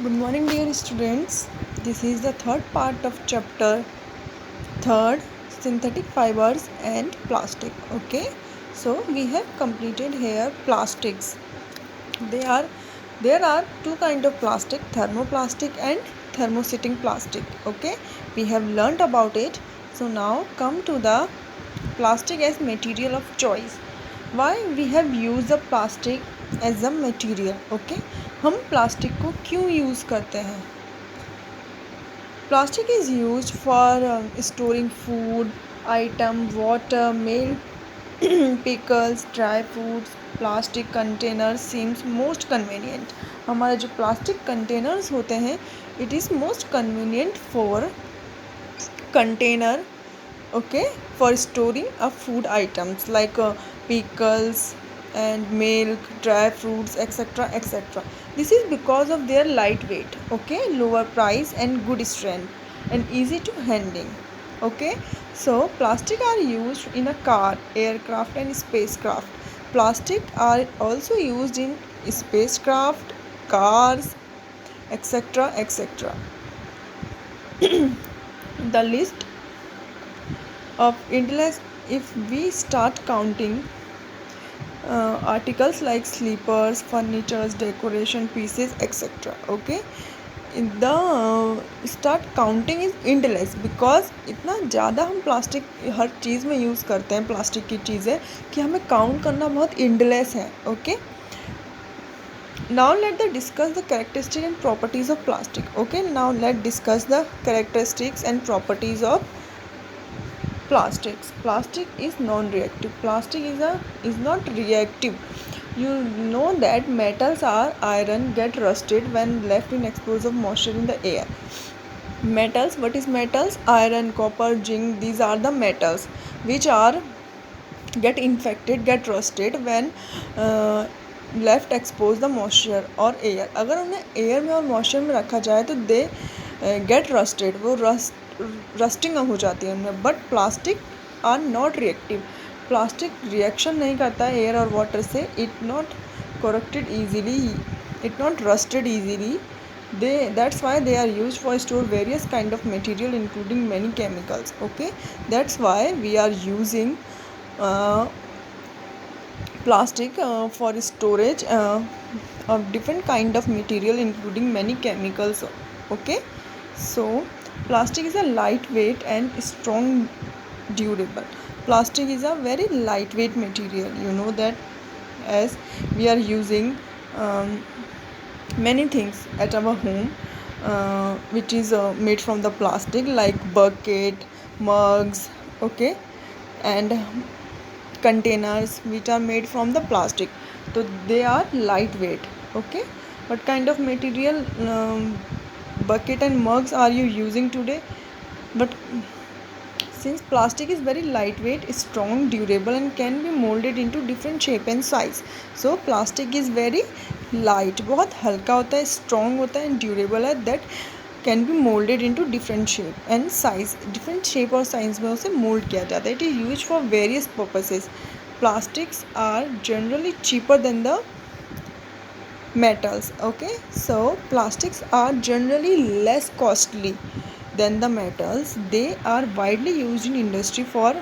Good morning, dear students. This is the third part of chapter third, synthetic fibers and plastic. Okay, so we have completed here plastics. They are there are two kind of plastic: thermoplastic and thermosetting plastic. Okay, we have learnt about it. So now come to the plastic as material of choice. Why we have used the plastic as a material? Okay, हम plastic को क्यों use करते हैं? Plastic is used for storing food, item, water, milk, pickles, dry foods. Plastic container seems most convenient. हमारे जो plastic containers होते हैं, it is most convenient for container, okay, for storing food items like pickles and milk, dry fruits, etc, etc. This is because of their lightweight, okay, lower price and good strength and easy to handling. Okay, so plastic are used in a car, aircraft and spacecraft. Plastic are also used in spacecraft, cars, etc, etc. The list of endless, if we start counting articles like sleepers, furnitures, decoration pieces, etc. Okay, the start counting is endless because इतना ज़्यादा हम plastic हर चीज़ में use करते हैं, plastic की चीज़ें, कि हमें काउंट करना बहुत endless है. Okay, now let's discuss the characteristics and properties of plastic. Okay, now let's discuss the characteristics and properties of plastics. Plastic is non-reactive. Plastic is not reactive. You know that metals are iron get rusted when left in exposure of moisture in the air. Metals, what is metals? Iron, copper, zinc, these are the metals which are get infected, get rusted when left expose the moisture और air. अगर उन्हें air में और moisture में रखा जाए तो they get rusted, वो रस्टिंग हो जाती है उनमें. But plastic are not reactive. Plastic reaction नहीं करता है एयर और वाटर से. It not corrupted easily, it not rusted easily. That's why they are used for store various kind of material including many chemicals. Okay, that's why we are using plastic for storage of different kind of material including many chemicals. Okay, so plastic is a lightweight and strong, durable. Plastic is a very lightweight material, you know that, as we are using many things at our home which is made from the plastic, like bucket, mugs, okay, and containers which are made from the plastic, so they are lightweight. Okay, what kind of material bucket and mugs are you using today? But since plastic is very lightweight, strong, durable and can be molded into different shape and size, so plastic is very light, बहुत हल्का होता है, strong होता है and durable है, that can be molded into different shape and size. Different shape और size में उसे mold किया जाता है. It is used for various purposes. Plastics are generally cheaper than the metals. Okay, so plastics are generally less costly than the metals. They are widely used in industry for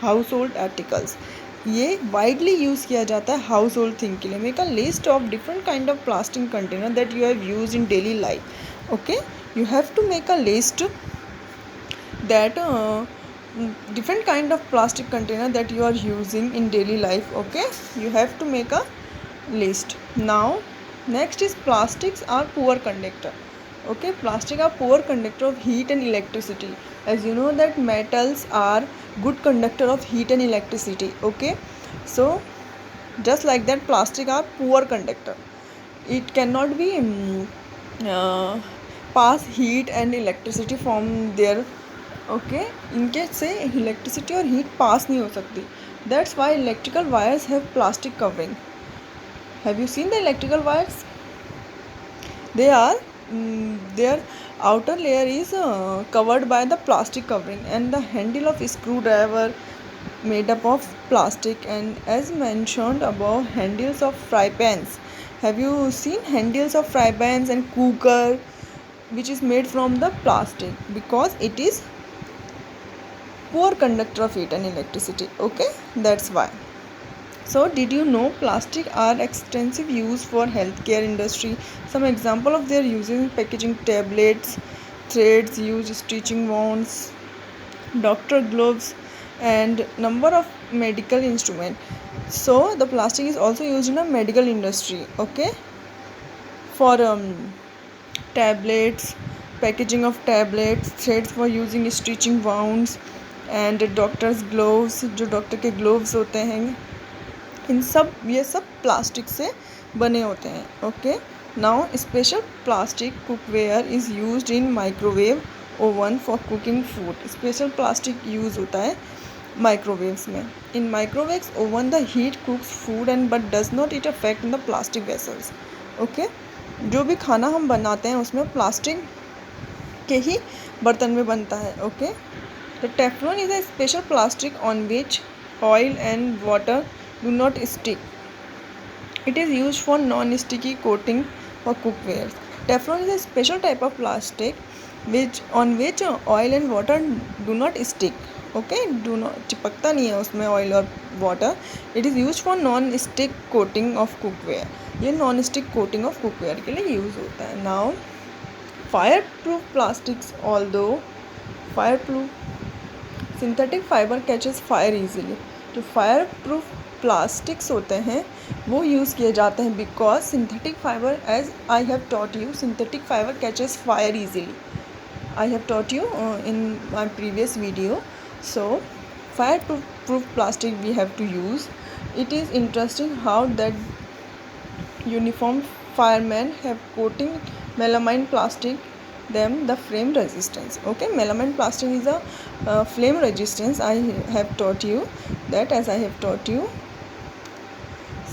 household articles. ये widely use किया जाता है household thing के लिए. Make a list of different kind of plastic container that you have used in daily life. Okay, you have to make a list that different kind of plastic container that you are using in daily life. Okay, you have to make a list. Now next is plastics are poor conductor. Okay, plastic are poor conductor of heat and electricity. As you know that metals are good conductor of heat and electricity. Okay, so just like that plastic are poor conductor. It cannot be pass heat and electricity from there. Okay, इनके से electricity और heat पास नहीं हो सकती. That's why electrical wires have plastic covering. Have you seen the electrical wires? They are their outer layer is covered by the plastic covering, and the handle of screwdriver made up of plastic, and as mentioned above, handles of fry pans Have you seen handles of fry pans and cooker which is made from the plastic because it is poor conductor of heat and electricity? Okay, that's why. So did you know plastic are extensive use for healthcare industry? Some example of their uses: packaging tablets, threads used stitching wounds, doctor gloves, and number of medical instrument. So the plastic is also used in a medical industry. Okay, for tablets, packaging of tablets, threads for using stitching wounds, and doctors gloves, जो doctor के gloves होते हैं, इन सब ये सब plastic से बने होते हैं. Okay, now special plastic cookware is used in microwave oven for cooking food. Special plastic use होता है माइक्रोवेव्स में. In microwaves oven the heat cooks food and but does not it affect in the plastic vessels. Okay, जो भी खाना हम बनाते हैं उसमें प्लास्टिक के ही बर्तन में बनता है. Okay, the Teflon is a special plastic on which oil and water do not stick. It is used for non-sticky coating for cookware. Teflon is a special type of plastic on which oil and water do not stick. Okay, do not चिपकता नहीं है उसमें oil और water. It is used for non-stick coating of cookware. ये non-stick coating of cookware के लिए use होता है. Now, fireproof plastics, although fireproof synthetic fiber catches fire easily. जो फायरप्रूफ प्लास्टिक्स होते हैं वो यूज़ किए जाते हैं because synthetic fibre, as I have taught you, synthetic fibre catches fire easily. I have taught you in my previous video. So fireproof plastic we have to use. It is interesting how that uniformed firemen have coating melamine plastic them the flame resistance. Okay, melamine plastic is a flame resistance. I have taught you that, as I have taught you.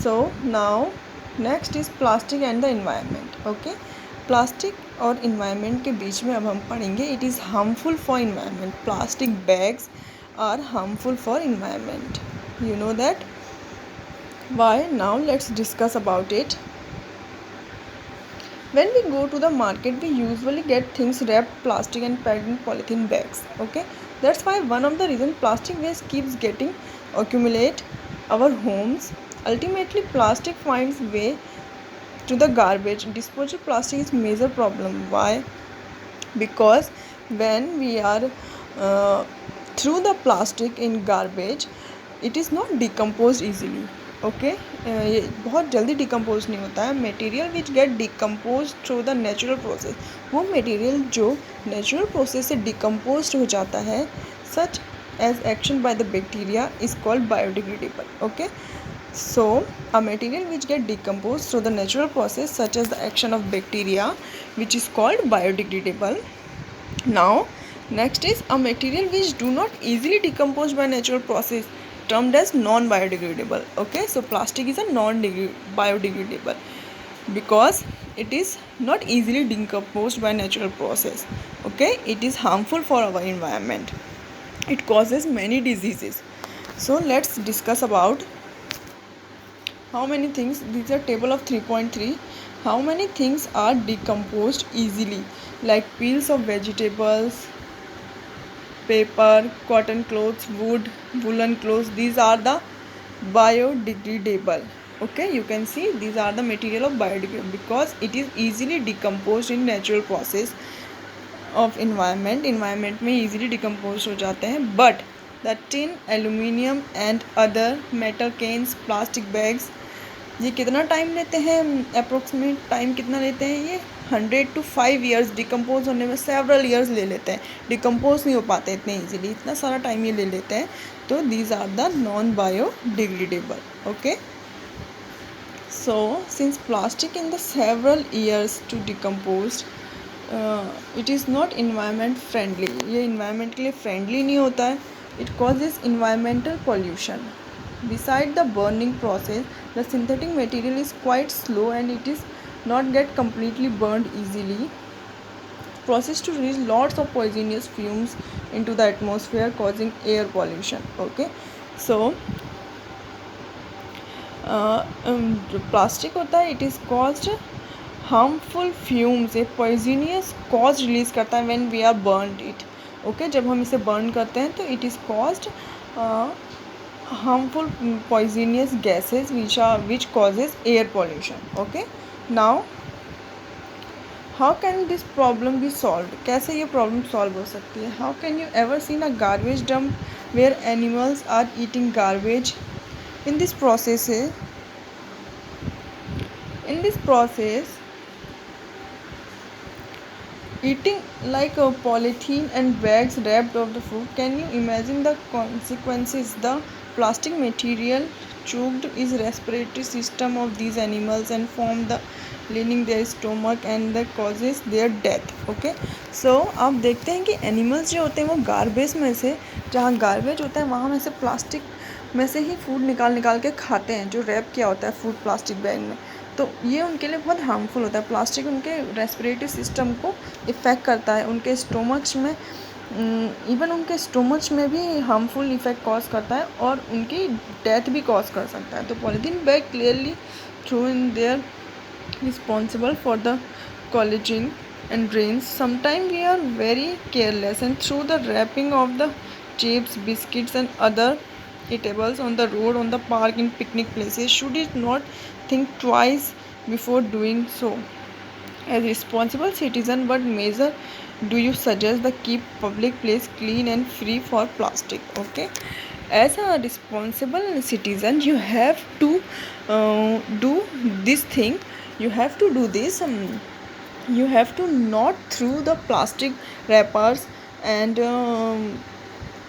So now next is plastic and the environment. Okay, plastic और environment के बीच में अब हम पढ़ेंगे. It is harmful for environment. Plastic bags are harmful for environment. You know that. Why? Now let's discuss about it. When we go to the market, we usually get things wrapped plastic and packed in polythene bags. Okay, that's why one of the reasons plastic waste keeps getting accumulate our homes. Ultimately, plastic finds way to the garbage. Disposable plastic is major problem. Why? Because when we are through the plastic in garbage, it is not decomposed easily. Okay, ये बहुत जल्दी decompose नहीं होता है. Material which get decompose through the natural process, वो material जो natural process से decompose हो जाता है, such as action by the bacteria, is called biodegradable. Okay, so a material which get decompose through the natural process such as the action of bacteria which is called biodegradable. Now next is a material which do not easily decompose by natural process, termed as non-biodegradable. Okay, so plastic is a non-biodegradable because it is not easily decomposed by natural process. Okay, it is harmful for our environment. It causes many diseases. So let's discuss about how many things. This is a table of 3.3. How many things are decomposed easily, like peels of vegetables, paper, cotton clothes, wood, woolen clothes. These are the biodegradable. Okay, you can see these are the material of biodegradable because it is easily decomposed in natural process of environment. Environment में easily decomposed हो जाते हैं. But the tin, aluminium and other metal cans, plastic bags, ये कितना time लेते हैं? Approximate time कितना लेते हैं? ये 100 to 5 years डिकम्पोज होने में सेवरल ईयर्स ले लेते हैं. डिकम्पोज नहीं हो पाते इतने ईजिली, इतना सारा टाइम ये ले लेते हैं. तो these are the non biodegradable. Okay, so since plastic in the several years to decompose, it is not environment friendly. ये इन्वायरमेंट के लिए फ्रेंडली नहीं होता है. It causes environmental pollution. Beside the burning process, the synthetic material is quite slow and it is not get completely burned easily. Process to release lots of poisonous fumes into the atmosphere, causing air pollution. Okay, so जो plastic होता है it is caused harmful fumes, a poisonous cause release करता है when we are burned it. Okay, जब हम इसे burn करते हैं तो it is caused harmful poisonous gases which causes air pollution. Okay, now how can this problem be solved? कैसे ये problem solve हो सकती है? How can you ever seen a garbage dump where animals are eating garbage? In this process eating like a polythene and bags wrapped of the food, can you imagine the consequences? The plastic material choked is respiratory system of these animals and form the lining their stomach and that causes their death. Okay, so आप देखते हैं कि animals जो होते हैं वो garbage में से, जहाँ गार्बेज होता है वहाँ में से प्लास्टिक में से ही फूड निकाल के खाते हैं, जो रैप किया होता है फूड प्लास्टिक बैग में। तो ये उनके लिए बहुत हार्मफुल होता है। प्लास्टिक उनके रेस्पिरेटरी सिस्टम को इफ़ेक्ट करता है, उनके स्टोमक्स में इवन उनके स्टोमच में भी हार्मफुल इफ़ेक्ट कॉज करता है और उनकी डेथ भी कॉज कर सकता है। तो polythene bag clearly through in their responsible for the collagen and drains. Sometimes we are very careless and through the wrapping of the chips, biscuits and other eatables on the road, on the park, in picnic places. Should it not think twice before doing so? As responsible citizen, what measure do you suggest to keep public place clean and free for plastic? Okay, as a responsible citizen you have to do this thing. You have to do this. You have to not throw the plastic wrappers and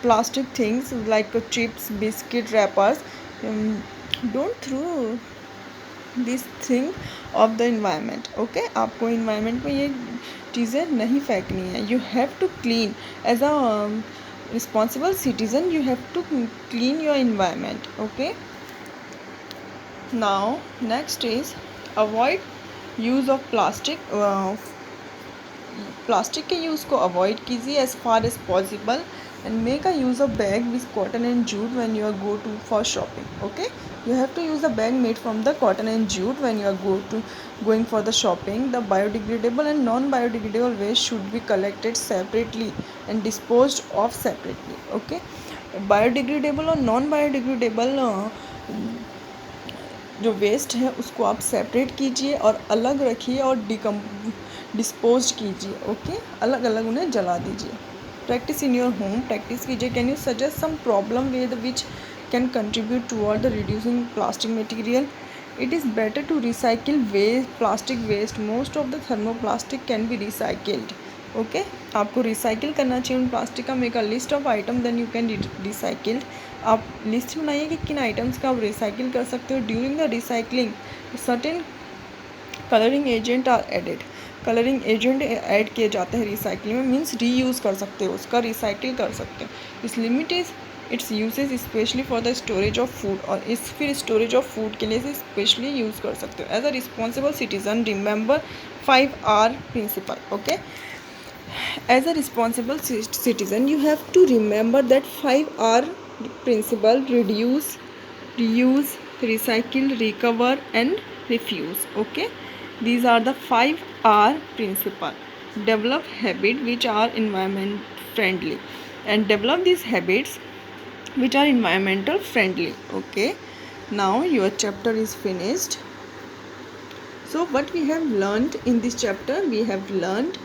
plastic things like chips, biscuit wrappers. Don't throw this thing of the environment. Okay, आपको environment में ये चीज़ें नहीं फेंकनी है. You have to clean as a responsible citizen. You have to clean your environment. Okay, now next is avoid use of plastic. Plastic के use को avoid कीजिए as far as possible and make a use of bag with cotton and jute when you are go to for shopping. Okay, you have to use a bag made from the cotton and jute when you are going for the shopping. The biodegradable and non-biodegradable waste should be collected separately and disposed of separately. Okay, biodegradable और non-biodegradable जो waste है उसको आप separate कीजिए और अलग रखिए और डिस्पोज कीजिए. ओके, अलग अलग उन्हें जला दीजिए. Practice in your home. Practice कीजिए. Can you suggest some problem with which can contribute toward the reducing plastic material? It is better to recycle waste plastic waste. Most of the thermoplastic can be recycled. Okay, आपको recycle करना चाहिए उन plastic का. Make a list of item then you can recycled. आप list बनाइए कि किन items का आप रिसाइकिल कर सकते हो. During the recycling certain colouring agent are added. Colouring agent add किए जाते हैं रिसाइकलिंग में, मीन्स रीयूज़ कर सकते हो उसका, रिसाइकिल कर सकते हो. इस limit is its usages specially for the storage of food. और इस फिर स्टोरेज ऑफ फूड के लिए से स्पेशली यूज़ कर सकते हो. As a responsible citizen remember 5R principle. Okay, as a responsible citizen you have to remember that 5R principle: reduce, reuse, recycle, recover and refuse. Okay, these are the 5R principle. Develop habits which are environment friendly and develop these habits which are environmental friendly. Okay, now your chapter is finished. So what we have learned in this chapter? We have learned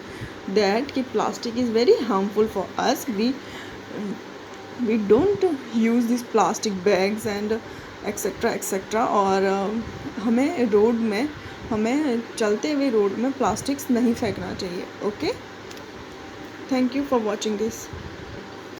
that plastic is very harmful for us. We don't use these plastic bags and etc etc. और हमें road में, हमें चलते हुए road में plastics नहीं फेंकना चाहिए. Okay, thank you for watching this.